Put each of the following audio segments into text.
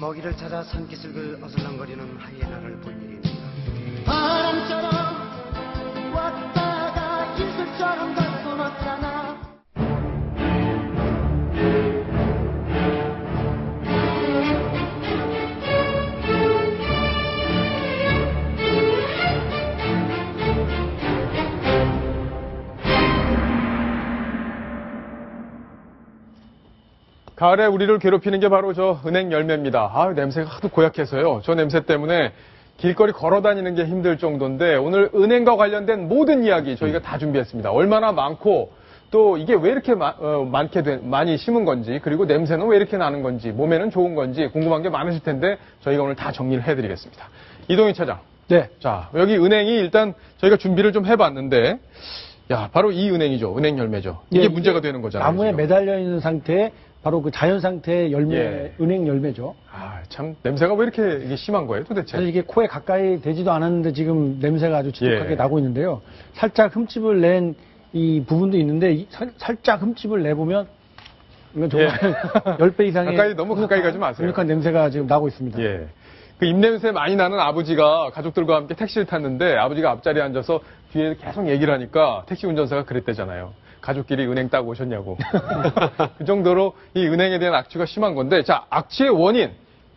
먹이를 찾아 산기슭을 어슬렁거리는 하이에나를 본 일입니다. 바람처럼 왔다가 이슬처럼 가끔었잖아. 가을에 우리를 괴롭히는 게 바로 저 은행 열매입니다. 아, 냄새가 하도 고약해서요. 저 냄새 때문에 길거리 걸어 다니는 게 힘들 정도인데 오늘 은행과 관련된 모든 이야기 저희가 다 준비했습니다. 얼마나 많고 또 이게 왜 이렇게 많이 심은 건지 그리고 냄새는 왜 이렇게 나는 건지 몸에는 좋은 건지 궁금한 게 많으실 텐데 저희가 오늘 다 정리를 해드리겠습니다. 이동희 차장. 네. 자, 여기 은행이 일단 저희가 준비를 좀 해봤는데 야, 바로 이 은행이죠. 은행 열매죠. 이게 문제가 되는 거잖아요. 나무에 지금. 매달려 있는 상태에 바로 그 자연 상태의 열매, 예. 은행 열매죠. 아, 참 냄새가 왜 이렇게 이게 심한 거예요, 도대체? 사실 이게 코에 가까이 되지도 않았는데 지금 냄새가 아주 지독하게 예. 나고 있는데요. 살짝 흠집을 낸 이 부분도 있는데 살짝 흠집을 내보면 이건 정말 10배 이상의 너무 가까이 가지 마세요. 강력한 냄새가 지금 나고 있습니다. 예. 그 입냄새 많이 나는 아버지가 가족들과 함께 택시를 탔는데 아버지가 앞자리에 앉아서 뒤에 계속 얘기를 하니까 택시 운전사가 그랬대잖아요. 가족끼리 은행 따고 오셨냐고. 그 정도로 이 은행에 대한 악취가 심한 건데, 자, 악취의 원인.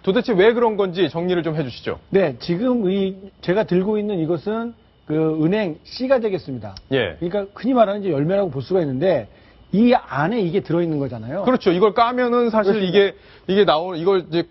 도대체 왜 그런 건지 정리를 좀 해주시죠. 네, 지금 제가 들고 있는 이것은 그 은행 씨가 되겠습니다. 예. 그러니까 흔히 말하는 이제 열매라고 볼 수가 있는데 이 안에 이게 들어있는 거잖아요. 그렇죠. 이걸 까면은 사실 그렇습니다. 이게 나오는, 이걸 이제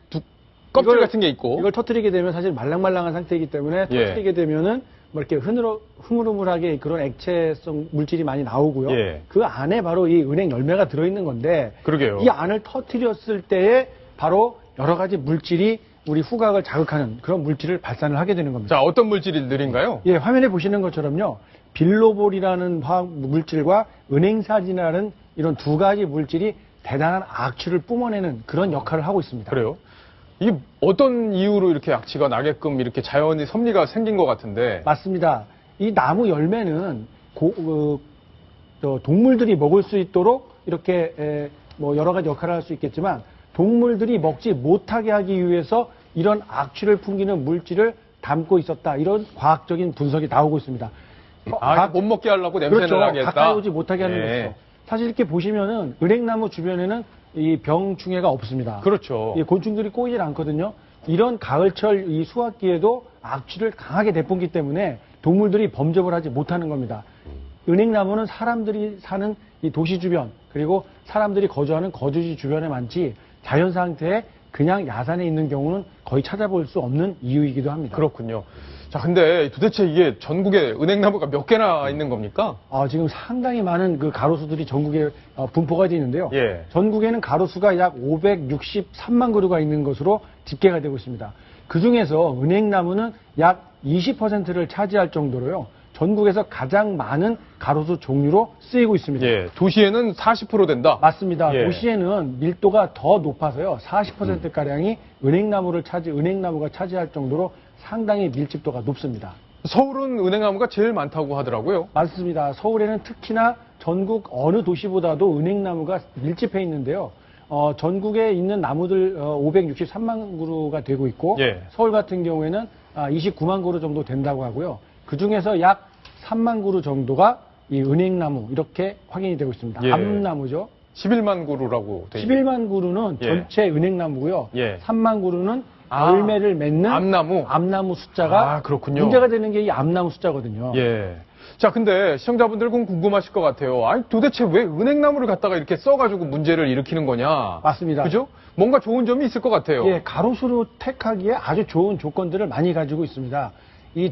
껍질 같은 게 있고. 이걸 터뜨리게 되면 사실 말랑말랑한 상태이기 때문에 예. 터뜨리게 되면은 뭐 이렇게 흐물흐물하게 그런 액체성 물질이 많이 나오고요. 예. 그 안에 바로 이 은행 열매가 들어있는 건데 그러게요. 이 안을 터뜨렸을 때에 바로 여러 가지 물질이 우리 후각을 자극하는 그런 물질을 발산을 하게 되는 겁니다. 자, 어떤 물질들인가요? 예, 화면에 보시는 것처럼요. 빌로볼이라는 화학 물질과 은행사진이라는 이런 두 가지 물질이 대단한 악취를 뿜어내는 그런 역할을 하고 있습니다. 그래요? 이게 어떤 이유로 이렇게 악취가 나게끔 이렇게 자연히 섭리가 생긴 것 같은데. 맞습니다. 이 나무 열매는 동물들이 먹을 수 있도록 이렇게 뭐 여러 가지 역할을 할 수 있겠지만 동물들이 먹지 못하게 하기 위해서 이런 악취를 풍기는 물질을 담고 있었다. 이런 과학적인 분석이 나오고 있습니다. 못 먹게 하려고 냄새를 그렇죠. 나게 했다. 가까이 오지 못하게 하는 예. 것이죠. 사실 이렇게 보시면은 은행나무 주변에는 이 병충해가 없습니다. 그렇죠. 예, 곤충들이 꼬이질 않거든요. 이런 가을철 이 수확기에도 악취를 강하게 내뿜기 때문에 동물들이 범접을 하지 못하는 겁니다. 은행나무는 사람들이 사는 이 도시 주변 그리고 사람들이 거주하는 거주지 주변에 많지 자연 상태에 그냥 야산에 있는 경우는 거의 찾아볼 수 없는 이유이기도 합니다. 그렇군요. 자, 근데 도대체 이게 전국에 은행나무가 몇 개나 있는 겁니까? 지금 상당히 많은 그 가로수들이 전국에 분포가 되어 있는데요. 예. 전국에는 가로수가 약 563만 그루가 있는 것으로 집계가 되고 있습니다. 그 중에서 은행나무는 약 20%를 차지할 정도로요. 전국에서 가장 많은 가로수 종류로 쓰이고 있습니다. 예. 도시에는 40% 된다? 맞습니다. 예. 도시에는 밀도가 더 높아서요. 40%가량이 은행나무가 차지할 정도로 상당히 밀집도가 높습니다. 서울은 은행나무가 제일 많다고 하더라고요. 맞습니다. 서울에는 특히나 전국 어느 도시보다도 은행나무가 밀집해 있는데요. 전국에 있는 나무들 563만 그루가 되고 있고 예. 서울 같은 경우에는 29만 그루 정도 된다고 하고요. 그 중에서 약 3만 그루 정도가 이 은행나무 이렇게 확인이 되고 있습니다. 예. 암나무죠. 11만 그루라고 돼 있네요. 11만 그루는 예. 전체 은행나무고요. 예. 3만 그루는 열매를 맺는 암나무 숫자가 그렇군요. 문제가 되는 게 이 암나무 숫자거든요. 예. 자, 근데 시청자분들은 궁금하실 것 같아요. 아니, 도대체 왜 은행나무를 갖다가 이렇게 써가지고 문제를 일으키는 거냐? 맞습니다. 그죠? 뭔가 좋은 점이 있을 것 같아요. 예, 가로수로 택하기에 아주 좋은 조건들을 많이 가지고 있습니다.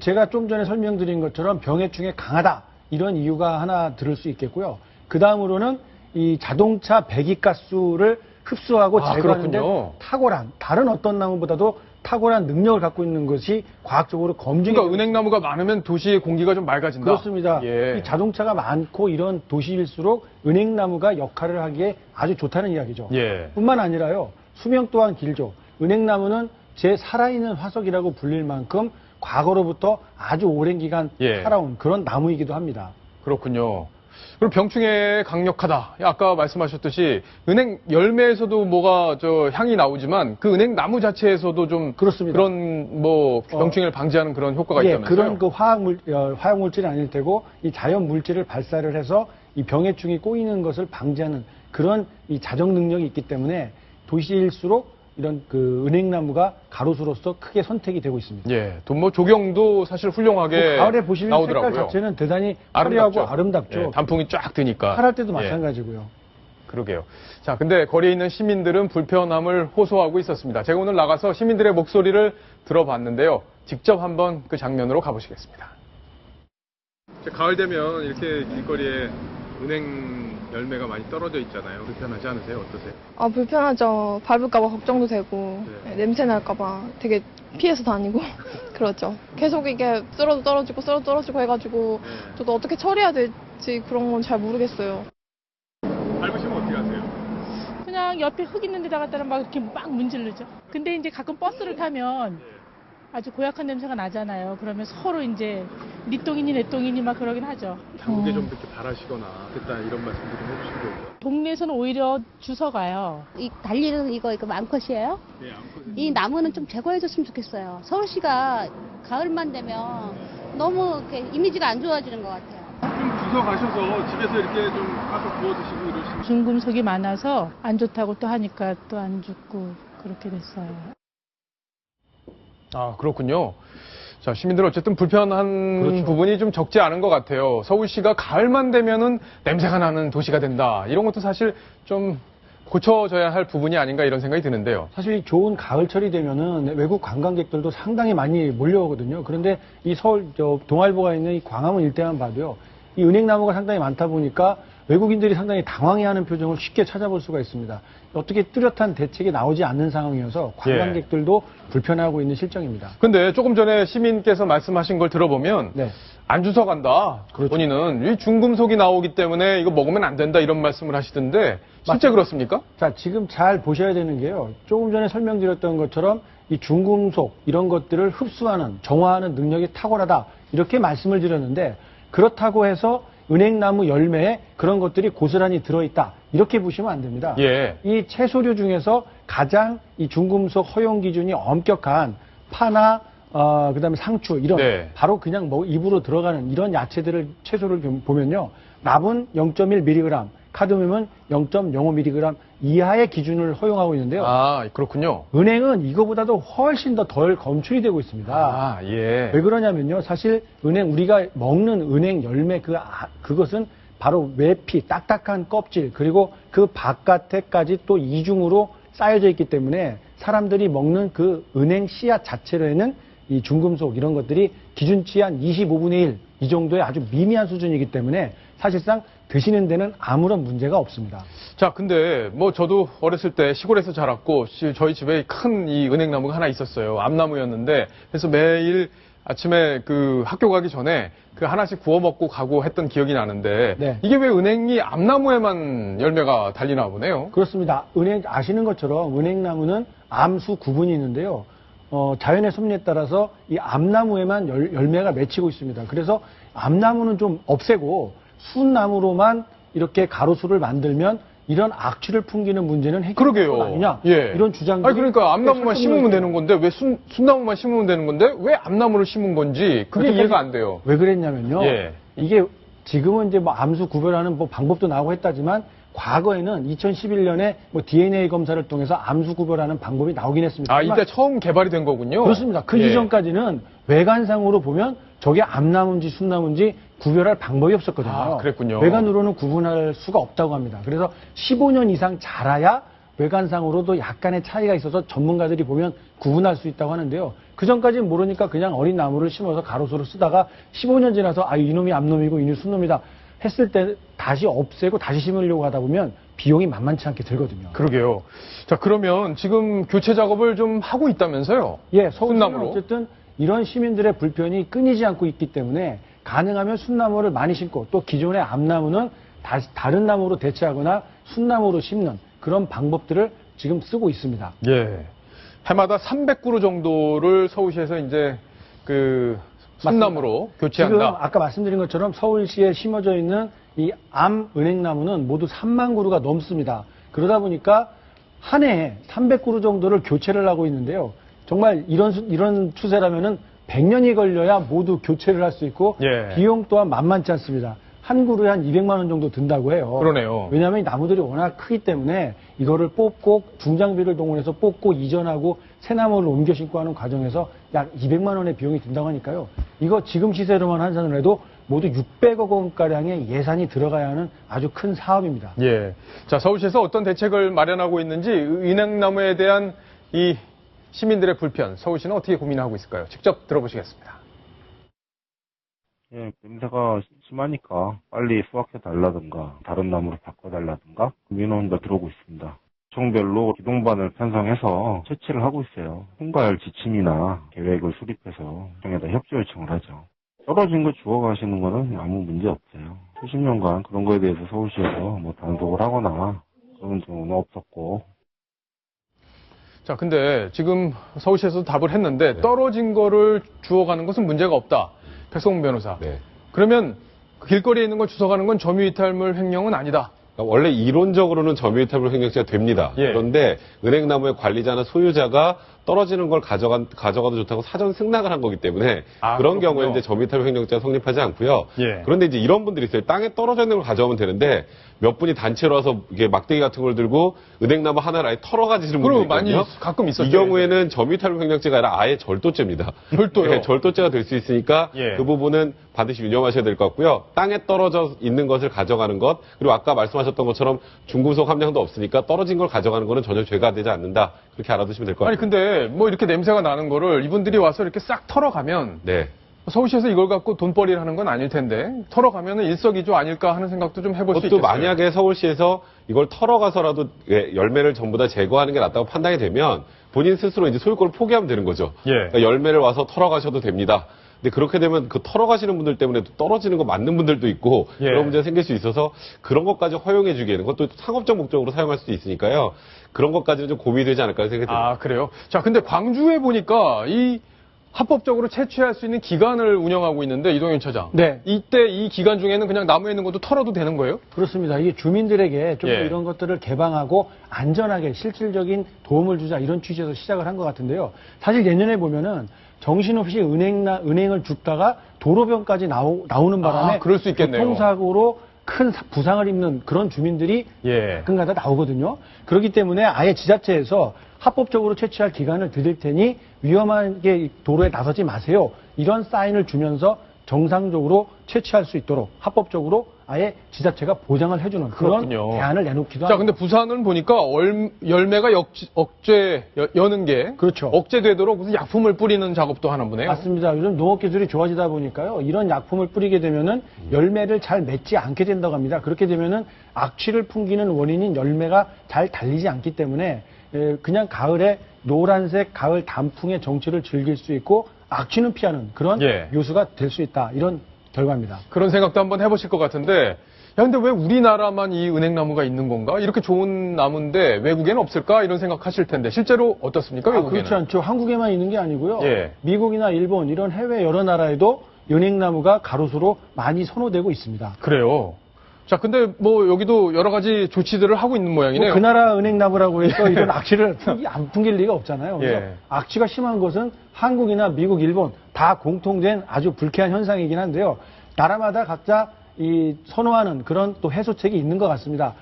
제가 좀 전에 설명드린 것처럼 병해충에 강하다. 이런 이유가 하나 들을 수 있겠고요. 그 다음으로는 이 자동차 배기가스를 흡수하고 제거하는 데 탁월한, 다른 어떤 나무보다도 탁월한 능력을 갖고 있는 것이 과학적으로 검증이 그러니까 은행나무가 많으면 도시의 공기가 좀 맑아진다. 그렇습니다. 예. 이 자동차가 많고 이런 도시일수록 은행나무가 역할을 하기에 아주 좋다는 이야기죠. 예. 뿐만 아니라요. 수명 또한 길죠. 은행나무는 제 살아있는 화석이라고 불릴 만큼 과거로부터 아주 오랜 기간 예. 살아온 그런 나무이기도 합니다. 그렇군요. 그리고 병충해 강력하다. 아까 말씀하셨듯이 은행 열매에서도 뭐가 향이 나오지만 그 은행 나무 자체에서도 좀 그렇습니다. 그런 뭐 병충해를 방지하는 그런 효과가 예, 있다면서요? 그런 그 화학물질이 아닐 테고 이 자연 물질을 발사를 해서 이 병해충이 꼬이는 것을 방지하는 그런 이 자정 능력이 있기 때문에 도시일수록 이런 그 은행나무가 가로수로서 크게 선택이 되고 있습니다. 예, 또 뭐 조경도 사실 훌륭하게 가을에 보시면 나오더라고요. 색깔 자체는 대단히 화려하고 아름답죠. 예, 단풍이 쫙 드니까. 파랄 때도 예, 마찬가지고요. 그러게요. 자, 근데 거리에 있는 시민들은 불편함을 호소하고 있었습니다. 제가 오늘 나가서 시민들의 목소리를 들어봤는데요. 직접 한번 그 장면으로 가보시겠습니다. 가을 되면 이렇게 길거리에 은행 열매가 많이 떨어져 있잖아요. 불편하지 않으세요? 어떠세요? 아, 불편하죠. 밟을까봐 걱정도 되고, 네. 냄새 날까봐 되게 피해서 다니고, 그렇죠. 계속 이게 떨어지고 해가지고, 네. 저도 어떻게 처리해야 될지 그런 건 잘 모르겠어요. 밟으시면 어떻게 하세요? 그냥 옆에 흙 있는 데다가 막 이렇게 막 문지르죠. 근데 이제 가끔 버스를 타면 아주 고약한 냄새가 나잖아요. 그러면 서로 이제 네 똥이니 내 똥이니 막 그러긴 하죠. 당국에 좀 이렇게 바라시거나 됐다 이런 말씀도 좀 해주시고. 동네에서는 오히려 주워가요. 이 달리는 이거 암컷이에요? 네, 암컷. 이 나무는 좀 제거해줬으면 좋겠어요. 서울시가 가을만 되면 너무 이렇게 이미지가 안 좋아지는 것 같아요. 좀 주워 가셔서 집에서 이렇게 좀 가서 구워 드시고 이러시면. 중금속이 많아서 안 좋다고 또 하니까 또 안 죽고 그렇게 됐어요. 아, 그렇군요. 자, 시민들은 어쨌든 불편한 그렇죠. 부분이 좀 적지 않은 것 같아요. 서울시가 가을만 되면은 냄새가 나는 도시가 된다. 이런 것도 사실 좀 고쳐져야 할 부분이 아닌가 이런 생각이 드는데요. 사실 좋은 가을철이 되면은 외국 관광객들도 상당히 많이 몰려오거든요. 그런데 이 서울 동아일보가 있는 이 광화문 일대만 봐도요. 이 은행나무가 상당히 많다 보니까 외국인들이 상당히 당황해하는 표정을 쉽게 찾아볼 수가 있습니다. 어떻게 뚜렷한 대책이 나오지 않는 상황이어서 관광객들도 불편해하고 있는 실정입니다. 근데 조금 전에 시민께서 말씀하신 걸 들어보면 네. 안 주워 간다. 그렇죠. 본인은 이 중금속이 나오기 때문에 이거 먹으면 안 된다 이런 말씀을 하시던데 실제 그렇습니까? 자, 지금 잘 보셔야 되는 게요. 조금 전에 설명드렸던 것처럼 이 중금속 이런 것들을 흡수하는, 정화하는 능력이 탁월하다. 이렇게 말씀을 드렸는데 그렇다고 해서 은행나무 열매에 그런 것들이 고스란히 들어있다. 이렇게 보시면 안 됩니다. 예. 이 채소류 중에서 가장 이 중금속 허용 기준이 엄격한 파나 그다음에 상추 이런 네. 바로 그냥 뭐 입으로 들어가는 이런 야채들을 채소를 보면요. 납은 0.1mg, 카드뮴은 0.05mg 이하의 기준을 허용하고 있는데요. 아, 그렇군요. 은행은 이거보다도 훨씬 더 덜 검출이 되고 있습니다. 아, 예. 왜 그러냐면요. 사실 우리가 먹는 은행 열매 그것은 바로 외피, 딱딱한 껍질, 그리고 그 바깥에까지 또 이중으로 쌓여져 있기 때문에 사람들이 먹는 그 은행 씨앗 자체로에는 이 중금속 이런 것들이 기준치 한 25분의 1 이 정도의 아주 미미한 수준이기 때문에 사실상 드시는 데는 아무런 문제가 없습니다. 자, 근데 뭐 저도 어렸을 때 시골에서 자랐고 저희 집에 큰 이 은행나무가 하나 있었어요. 암나무였는데 그래서 매일 아침에 그 학교 가기 전에 그 하나씩 구워 먹고 가고 했던 기억이 나는데 네. 이게 왜 은행이 암나무에만 열매가 달리나 보네요. 그렇습니다. 아시는 것처럼 은행나무는 암수 구분이 있는데요. 자연의 섭리에 따라서 이 암나무에만 열매가 맺히고 있습니다. 그래서 암나무는 좀 없애고 순나무로만 이렇게 가로수를 만들면 이런 악취를 풍기는 문제는 해결될 것 그러게요. 아니냐 예. 이런 주장들이 아니 그러니까 암나무만 심으면 있어요. 되는 건데 왜 순나무만 심으면 되는 건데 왜 암나무를 심은 건지 그게 이해가 안 돼요. 왜 그랬냐면요. 예. 이게 지금은 이제 뭐 암수 구별하는 뭐 방법도 나오고 했다지만 과거에는 2011년에 뭐 DNA 검사를 통해서 암수 구별하는 방법이 나오긴 했습니다. 아, 이때 처음 개발이 된 거군요. 그렇습니다. 그 예. 이전까지는 외관상으로 보면 저게 암나무인지 순나무인지 구별할 방법이 없었거든요. 아, 그랬군요. 외관으로는 구분할 수가 없다고 합니다. 그래서 15년 이상 자라야 외관상으로도 약간의 차이가 있어서 전문가들이 보면 구분할 수 있다고 하는데요. 그 전까지는 모르니까 그냥 어린 나무를 심어서 가로수로 쓰다가 15년 지나서 이놈이 암놈이고 이놈이 순놈이다 했을 때 다시 없애고 다시 심으려고 하다 보면 비용이 만만치 않게 들거든요. 그러게요. 자, 그러면 지금 교체 작업을 좀 하고 있다면서요? 예, 서울시는 순나무로? 어쨌든 이런 시민들의 불편이 끊이지 않고 있기 때문에 가능하면 순나무를 많이 심고 또 기존의 암나무는 다른 나무로 대체하거나 순나무로 심는 그런 방법들을 지금 쓰고 있습니다. 예. 해마다 300그루 정도를 서울시에서 이제 순나무로 지금 교체한다. 아까 말씀드린 것처럼 서울시에 심어져 있는 이 암 은행나무는 모두 3만 그루가 넘습니다. 그러다 보니까 한 해에 300그루 정도를 교체를 하고 있는데요. 정말 이런 추세라면은 100년이 걸려야 모두 교체를 할 수 있고 예. 비용 또한 만만치 않습니다. 한 그루에 한 200만 원 정도 든다고 해요. 그러네요. 왜냐하면 이 나무들이 워낙 크기 때문에 이거를 뽑고 중장비를 동원해서 뽑고 이전하고 새 나무를 옮겨 심고 하는 과정에서 약 200만 원의 비용이 든다고 하니까요. 이거 지금 시세로만 환산을 해도 모두 600억 원가량의 예산이 들어가야 하는 아주 큰 사업입니다. 예. 자, 서울시에서 어떤 대책을 마련하고 있는지 은행나무에 대한 이 시민들의 불편, 서울시는 어떻게 고민하고 있을까요? 직접 들어보시겠습니다. 예, 냄새가 심하니까 빨리 수확해 달라든가 다른 나무로 바꿔달라든가 민원도 들어오고 있습니다. 구청별로 기동반을 편성해서 채취를 하고 있어요. 총괄 지침이나 계획을 수립해서 구청에다 협조 요청을 하죠. 떨어진 거 주워가시는 거는 아무 문제 없어요. 수십 년간 그런 거에 대해서 서울시에서 뭐 단속을 하거나 그런 경우는 없었고. 자, 근데 지금 서울시에서도 답을 했는데 떨어진 거를 주워가는 것은 문제가 없다. 백성문 변호사. 네. 그러면 그 길거리에 있는 걸 주워가는 건 점유이탈물 횡령은 아니다. 그러니까 원래 이론적으로는 점유이탈물 횡령죄가 됩니다. 예. 그런데 은행나무의 관리자나 소유자가 떨어지는 걸 가져가도 좋다고 사전 승낙을 한 거기 때문에 아, 그런 그렇군요. 경우에 이제 점유이탈물 횡령죄가 성립하지 않고요. 예. 그런데 이제 이런 분들이 있어요. 땅에 떨어져 있는 걸 가져오면 되는데 몇 분이 단체로 와서 이게 막대기 같은 걸 들고 은행나무 하나를 아예 털어가지는 분들이 그럼 많이 있거든요. 가끔 있었죠. 이 경우에는 점유이탈물 횡령죄가 아니라 아예 절도죄입니다. 절도요? 네, 절도죄가 될 수 있으니까 예. 그 부분은 반드시 유념하셔야 될 것 같고요. 땅에 떨어져 있는 것을 가져가는 것, 그리고 아까 말씀하셨던 것처럼 중금속 함량도 없으니까 떨어진 걸 가져가는 거는 전혀 죄가 되지 않는다. 그렇게 알아두시면 될 것 아니, 같아요. 근데 뭐 이렇게 냄새가 나는 거를 이분들이 와서 이렇게 싹 털어가면 네. 서울시에서 이걸 갖고 돈벌이를 하는 건 아닐 텐데 털어가면 일석이조 아닐까 하는 생각도 좀 해볼 수 그것도 있겠어요. 만약에 서울시에서 이걸 털어가서라도 열매를 전부 다 제거하는 게 낫다고 판단이 되면 본인 스스로 이제 소유권을 포기하면 되는 거죠. 예. 그러니까 열매를 와서 털어가셔도 됩니다. 근데 그렇게 되면 그 털어가시는 분들 때문에 또 떨어지는 거 맞는 분들도 있고 예. 그런 문제가 생길 수 있어서 그런 것까지 허용해 주기에는 그것도 상업적 목적으로 사용할 수도 있으니까요. 그런 것까지는 좀 고민이 되지 않을까 생각이 듭니다. 아, 그래요? 자, 근데 광주에 보니까 이 합법적으로 채취할 수 있는 기관을 운영하고 있는데 이동현 차장. 네. 이때 이 기간 중에는 그냥 나무에 있는 것도 털어도 되는 거예요? 그렇습니다. 이게 주민들에게 좀 더 예. 이런 것들을 개방하고 안전하게 실질적인 도움을 주자 이런 취지에서 시작을 한 것 같은데요. 사실 예년에 보면은 정신없이 은행을 줍다가 도로변까지 나오는 바람에 아, 그럴 수 있겠네요. 교통사고로 큰 부상을 입는 그런 주민들이 예. 가끔가다 나오거든요. 그렇기 때문에 아예 지자체에서 합법적으로 채취할 기간을 드릴 테니 위험하게 도로에 나서지 마세요. 이런 사인을 주면서 정상적으로 채취할 수 있도록 합법적으로 아예 지자체가 보장을 해주는 그런 그렇군요. 대안을 내놓기도 자, 합니다. 근데 부산은 보니까 열매가 여는 게 그렇죠. 억제되도록 무슨 약품을 뿌리는 작업도 하나 보네요. 맞습니다. 요즘 농업 기술이 좋아지다 보니까요. 이런 약품을 뿌리게 되면은 열매를 잘 맺지 않게 된다고 합니다. 그렇게 되면은 악취를 풍기는 원인인 열매가 잘 달리지 않기 때문에 그냥 가을에 노란색 가을 단풍의 정취를 즐길 수 있고 악취는 피하는 그런 예. 요소가 될 수 있다. 이런 결과입니다. 그런 생각도 한번 해보실 것 같은데, 야, 근데 왜 우리나라만 이 은행나무가 있는 건가? 이렇게 좋은 나무인데 외국에는 없을까? 이런 생각하실 텐데 실제로 어떻습니까? 외국에는? 그렇지 않죠. 한국에만 있는 게 아니고요. 예. 미국이나 일본 이런 해외 여러 나라에도 은행나무가 가로수로 많이 선호되고 있습니다. 그래요. 자, 근데 뭐 여기도 여러 가지 조치들을 하고 있는 모양이네요. 그 나라 은행나무라고 해서 이런 악취를 안 풍길 리가 없잖아요. 그래서 예. 악취가 심한 것은 한국이나 미국, 일본 다 공통된 아주 불쾌한 현상이긴 한데요. 나라마다 각자 이 선호하는 그런 또 해소책이 있는 것 같습니다.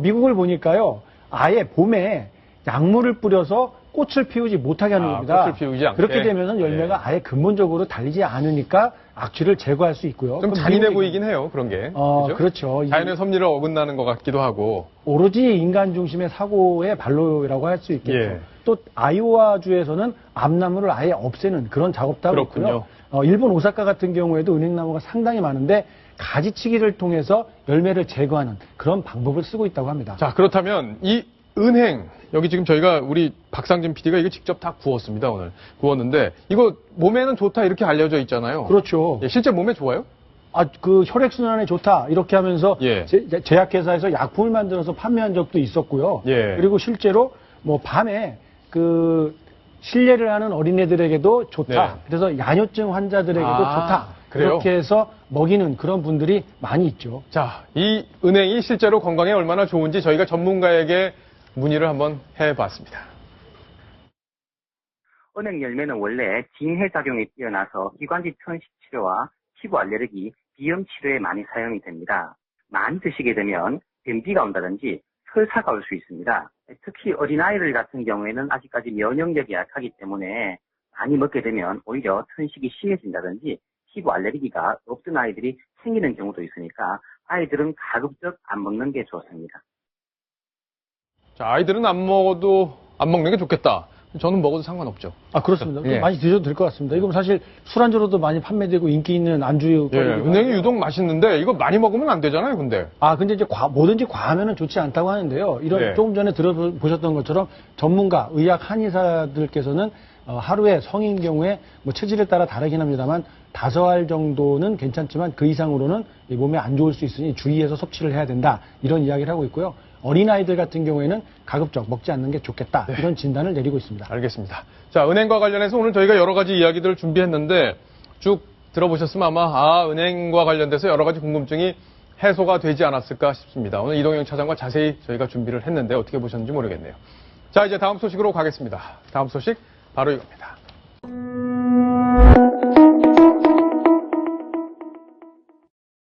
미국을 보니까요, 아예 봄에 약물을 뿌려서 꽃을 피우지 못하게 하는 겁니다. 꽃을 피우지 않게. 그렇게 되면은 열매가 예. 아예 근본적으로 달리지 않으니까 악취를 제거할 수 있고요. 좀 그럼 잔인해 미국이- 보이긴 해요, 그런 게. 그죠? 그렇죠. 자연의 섭리를 어긋나는 것 같기도 하고. 오로지 인간 중심의 사고의 발로라고 할 수 있겠죠. 예. 또 아이오와주에서는 암나무를 아예 없애는 그런 작업도 하고 있고요. 그렇군요. 일본 오사카 같은 경우에도 은행나무가 상당히 많은데 가지치기를 통해서 열매를 제거하는 그런 방법을 쓰고 있다고 합니다. 자, 그렇다면 이 은행, 여기 지금 저희가 우리 박상진 PD가 이거 직접 다 구웠습니다, 오늘. 구웠는데, 이거 몸에는 좋다 이렇게 알려져 있잖아요. 그렇죠. 예, 실제 몸에 좋아요? 그 혈액순환에 좋다 이렇게 하면서 예. 제약회사에서 약품을 만들어서 판매한 적도 있었고요. 예. 그리고 실제로 뭐 밤에 그 신뢰를 하는 어린애들에게도 좋다. 네. 그래서 야뇨증 환자들에게도 좋다. 그래요? 그렇게 해서 먹이는 그런 분들이 많이 있죠. 자, 이 은행이 실제로 건강에 얼마나 좋은지 저희가 전문가에게 문의를 한번 해봤습니다. 은행 열매는 원래 진해 작용이 뛰어나서 기관지 천식 치료와 피부 알레르기, 비염 치료에 많이 사용이 됩니다. 많이 드시게 되면 변비가 온다든지 설사가 올 수 있습니다. 특히 어린아이들 같은 경우에는 아직까지 면역력이 약하기 때문에 많이 먹게 되면 오히려 천식이 심해진다든지 피부 알레르기가 없던 아이들이 생기는 경우도 있으니까 아이들은 가급적 안 먹는 게 좋습니다. 자, 아이들은 안 먹는 게 좋겠다. 저는 먹어도 상관없죠. 아, 그렇습니다. 예. 많이 드셔도 될 것 같습니다. 이건 사실 술안주로도 많이 판매되고 인기 있는 안주거리고. 예, 은행이 유독 맛있는데 이거 많이 먹으면 안 되잖아요, 근데. 근데 이제 뭐든지 과하면 좋지 않다고 하는데요. 이런 네. 조금 전에 들어보셨던 것처럼 전문가, 의학 한의사들께서는 하루에 성인 경우에 뭐 체질에 따라 다르긴 합니다만 5알 정도는 괜찮지만 그 이상으로는 몸에 안 좋을 수 있으니 주의해서 섭취를 해야 된다. 이런 이야기를 하고 있고요. 어린아이들 같은 경우에는 가급적 먹지 않는 게 좋겠다. 네. 이런 진단을 내리고 있습니다. 알겠습니다. 자, 은행과 관련해서 오늘 저희가 여러 가지 이야기들을 준비했는데 쭉 들어보셨으면 아마 은행과 관련돼서 여러 가지 궁금증이 해소가 되지 않았을까 싶습니다. 오늘 이동영 차장과 자세히 저희가 준비를 했는데 어떻게 보셨는지 모르겠네요. 자, 이제 다음 소식으로 가겠습니다. 다음 소식 바로 이겁니다.